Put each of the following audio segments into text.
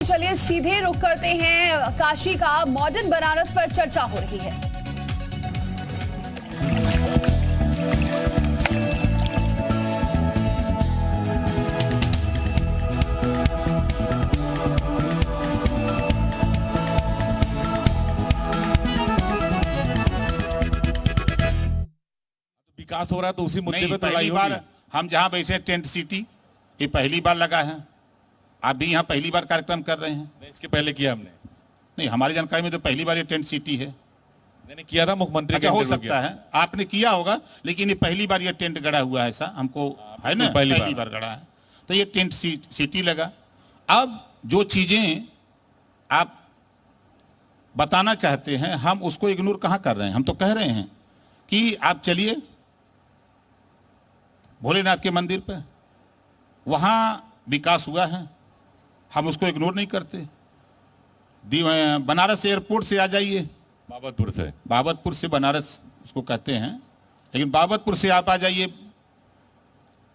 चलिए सीधे रुख करते हैं काशी का। मॉडर्न बनारस पर चर्चा हो रही है। विकास हो रहा है तो उसी मुद्दे पे तो पहली बार हम जहां बैठे टेंट सिटी, ये पहली बार लगा है। आप भी यहाँ पहली बार कार्यक्रम कर रहे हैं। इसके पहले किया हमने नहीं, हमारी जानकारी में तो पहली बार ये टेंट सिटी है। मैंने किया था मुख्यमंत्री अच्छा, हो सकता है आपने किया होगा, लेकिन ये पहली बार ये टेंट गड़ा हुआ है, ऐसा हमको है ना, पहली बार गड़ा है। तो ये टेंट सिटी लगा। अब जो चीजें आप बताना चाहते हैं हम उसको इग्नोर कहाँ कर रहे हैं। हम तो कह रहे हैं कि आप चलिए भोलेनाथ के मंदिर पे, वहां विकास हुआ है, हम उसको इग्नोर नहीं करते। बनारस एयरपोर्ट से आ जाइए, बाबतपुर से बनारस उसको कहते हैं, लेकिन बाबतपुर से आप आ जाइए,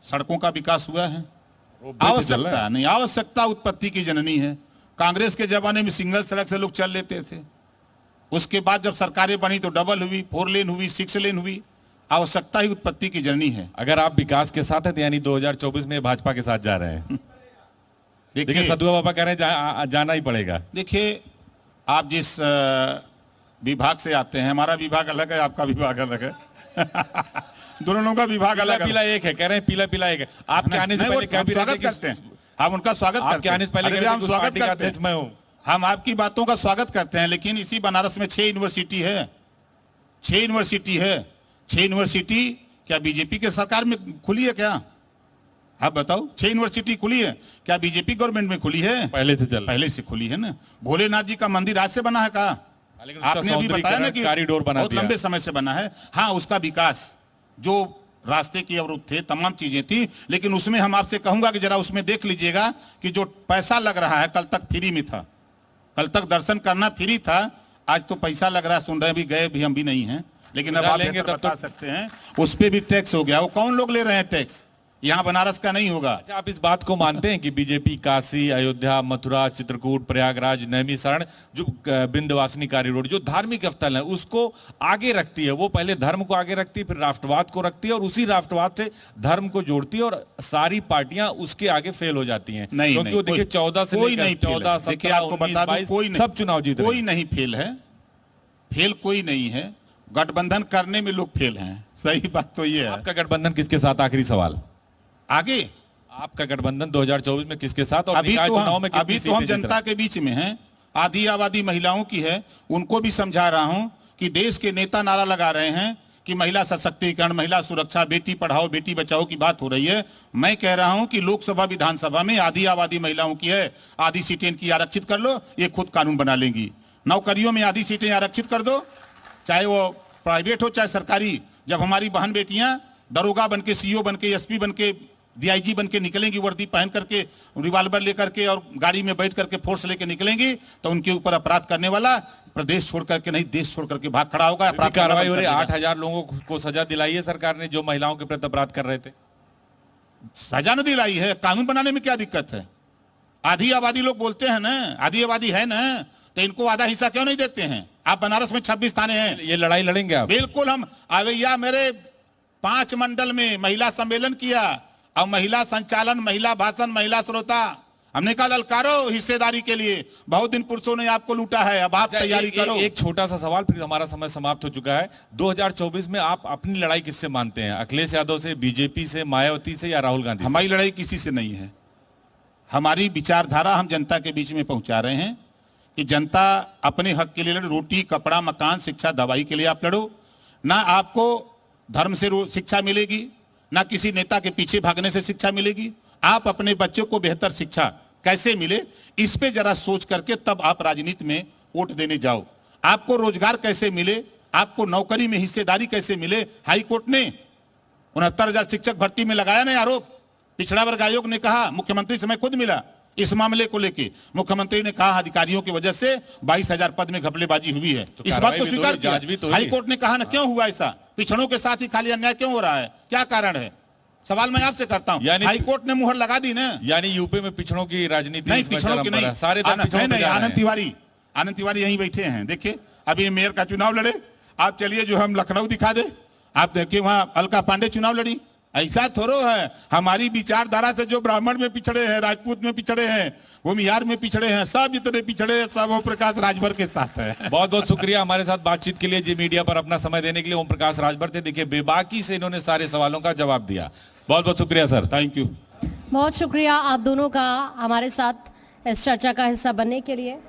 सड़कों का विकास हुआ है। आवश्यकता नहीं, आवश्यकता उत्पत्ति की जननी है। कांग्रेस के जमाने में सिंगल सड़क से लोग चल लेते थे, उसके बाद जब सरकारें बनी तो डबल हुई, 4 लेन हुई, 6 लेन हुई। आवश्यकता ही उत्पत्ति की जननी है। अगर आप विकास के साथ है तो यानी 2024 में भाजपा के साथ जा रहे हैं। देखिए सदुआ बाबा कह रहे हैं जाना ही पड़ेगा। देखिए, आप जिस विभाग से आते हैं, हमारा विभाग अलग है, आपका विभाग अलग है। दोनों लोगों का विभाग अलग, पीला एक है, कह रहे हैं पीला पीला एक है। आपके आने से पहले स्वागत करते हैं, हम उनका स्वागत करते हैं। आने से पहले हम स्वागत करते हैं, मैं हूं, हम आपकी बातों का स्वागत करते हैं। लेकिन इसी बनारस में 6 यूनिवर्सिटी है, 6 यूनिवर्सिटी है। 6 यूनिवर्सिटी क्या बीजेपी के सरकार में खुली है क्या? आप बताओ, 6 यूनिवर्सिटी खुली है क्या बीजेपी गवर्नमेंट में खुली है? पहले से खुली है ना। भोलेनाथ जी का मंदिर आज से बना है कहा? आपने अभी बताया ना कि कॉरिडोर बहुत लंबे समय से बना है। हाँ, उसका विकास, जो रास्ते की अवरुद्ध थे, तमाम चीजें थी, लेकिन उसमें हम आपसे कहूंगा कि जरा उसमें देख लीजिएगा कि जो पैसा लग रहा है, कल तक फ्री में था, कल तक दर्शन करना फ्री था, आज तो पैसा लग रहा है। सुन रहे भी, गए भी हम भी नहीं हैं, लेकिन अब आप लेंगे बता सकते हैं उस पे भी टैक्स हो गया। वो कौन लोग ले रहे हैं टैक्स? यहाँ बनारस का नहीं होगा। अच्छा, आप इस बात को मानते हैं कि बीजेपी काशी, अयोध्या, मथुरा, चित्रकूट, प्रयागराज, नैमिषारण्य, जो विंध्यवासिनी कॉरिडोर, जो धार्मिक स्थल है, उसको आगे रखती है? वो पहले धर्म को आगे रखती है, फिर राष्ट्रवाद को रखती है, और उसी राष्ट्रवाद से धर्म को जोड़ती है, और सारी पार्टियां उसके आगे फेल हो जाती हैं। क्योंकि वो देखिए 14 से कोई नहीं, 14, 17, आपको बता दूं, सब चुनाव जीत, कोई नहीं फेल है, फेल कोई नहीं है। गठबंधन करने में लोग फेल हैं, सही बात तो ये है। आपका गठबंधन किसके साथ? आखिरी सवाल, आगे आपका गठबंधन 2024 में किसके साथ? और अभी तो हम जनता के बीच में हैं। आधी आबादी महिलाओं की है, उनको भी समझा रहा हूं कि देश के नेता नारा लगा रहे हैं कि महिला सशक्तिकरण, महिला सुरक्षा, बेटी पढ़ाओ बेटी बचाओ की बात हो रही है। मैं कह रहा हूं कि लोकसभा विधानसभा में आधी आबादी महिलाओं की है, आधी सीटें इनकी आरक्षित कर लो, ये खुद कानून बना लेंगी। नौकरियों में आधी सीटें आरक्षित कर दो, चाहे वो प्राइवेट हो चाहे सरकारी। जब हमारी बहन बेटियां दरोगा बनके, सीओ बनके, एसपी बनके, डीआईजी बनके निकलेंगी, वर्दी पहन करके, रिवाल्वर लेकर के और गाड़ी में बैठ करके फोर्स लेके निकलेंगी, तो उनके ऊपर अपराध करने वाला प्रदेश छोड़ करके नहीं, देश छोड़ करके भाग खड़ा होगा। अपराध कार्रवाई हो रही है। 8000 लोगों को सजा दिलाई है सरकार ने, जो महिलाओं के प्रति अपराध कर रहे थे। सजा न दिलाई है, कानून बनाने में क्या दिक्कत है? आधी आबादी लोग बोलते हैं ना, आधी आबादी है ना, तो इनको आधा हिस्सा क्यों नहीं देते हैं? आप बनारस में 26 थाने हैं, ये लड़ाई लड़ेंगे आप? बिल्कुल। हम अवैया मेरे 5 मंडल में महिला सम्मेलन किया, और महिला संचालन, महिला भाषण, महिला श्रोता, हमने कहा ललकारो हिस्सेदारी के लिए। बहुत दिन पुरुषों ने आपको लूटा है, अब आप तैयारी करो। एक छोटा सा सवाल, फिर हमारा समय समाप्त हो चुका है। 2024 में आप अपनी लड़ाई किससे मानते हैं? अखिलेश यादव से, बीजेपी से, मायावती से, या राहुल गांधी? हमारी लड़ाई किसी से नहीं है। हमारी विचारधारा हम जनता के बीच में पहुंचा रहे हैं कि जनता अपने हक के लिए लड़ो। रोटी, कपड़ा, मकान, शिक्षा, दवाई के लिए आप लड़ो। ना आपको धर्म से शिक्षा मिलेगी, ना किसी नेता के पीछे भागने से शिक्षा मिलेगी। आप अपने बच्चों को बेहतर शिक्षा कैसे मिले, इस पे जरा सोच करके तब आप राजनीति में वोट देने जाओ। आपको रोजगार कैसे मिले, आपको नौकरी में हिस्सेदारी कैसे मिले। हाई कोर्ट ने 69,000 शिक्षक भर्ती में लगाया ना आरोप। पिछड़ा वर्ग आयोग ने कहा, मुख्यमंत्री से मैं खुद मिला इस मामले को लेके, मुख्यमंत्री ने कहा अधिकारियों की वजह से 22,000 पद में घपलेबाजी हुई है। तो इस बात को स्वीकार किया। हाई कोर्ट ने कहा ना, क्यों हुआ ऐसा? पिछड़ों के साथ ही खाली अन्याय क्यों हो रहा है? क्या कारण है? सवाल मैं आपसे करता हूं। यानी- हाईकोर्ट ने मुहर लगा दी ना। यानी यूपी में पिछड़ों की राजनीति नहीं, इसमें पिछड़ों चरम की पर नहीं, है। सारे दल पिछड़ों पे जा रहे हैं। आनंद तिवारी यहीं बैठे हैं। देखिए अभी मेयर का चुनाव लड़े, आप चलिए जो हम लखनऊ दिखा दे, आप देखिए वहां अलका पांडे चुनाव लड़ी। ऐसा थोड़ो है, हमारी विचारधारा से जो ब्राह्मण में पिछड़े हैं, राजपूत में पिछड़े हैं, वो मियार में पिछड़े हैं, सब जितने पिछड़े हैं सब ओम प्रकाश राजभर के साथ है। बहुत बहुत शुक्रिया हमारे साथ बातचीत के लिए, जी मीडिया पर अपना समय देने के लिए। ओम प्रकाश राजभर थे। देखिए बेबाकी से इन्होंने सारे सवालों का जवाब दिया। बहुत बहुत शुक्रिया सर। Thank you. बहुत शुक्रिया आप दोनों का हमारे साथ इस चर्चा का हिस्सा बनने के लिए।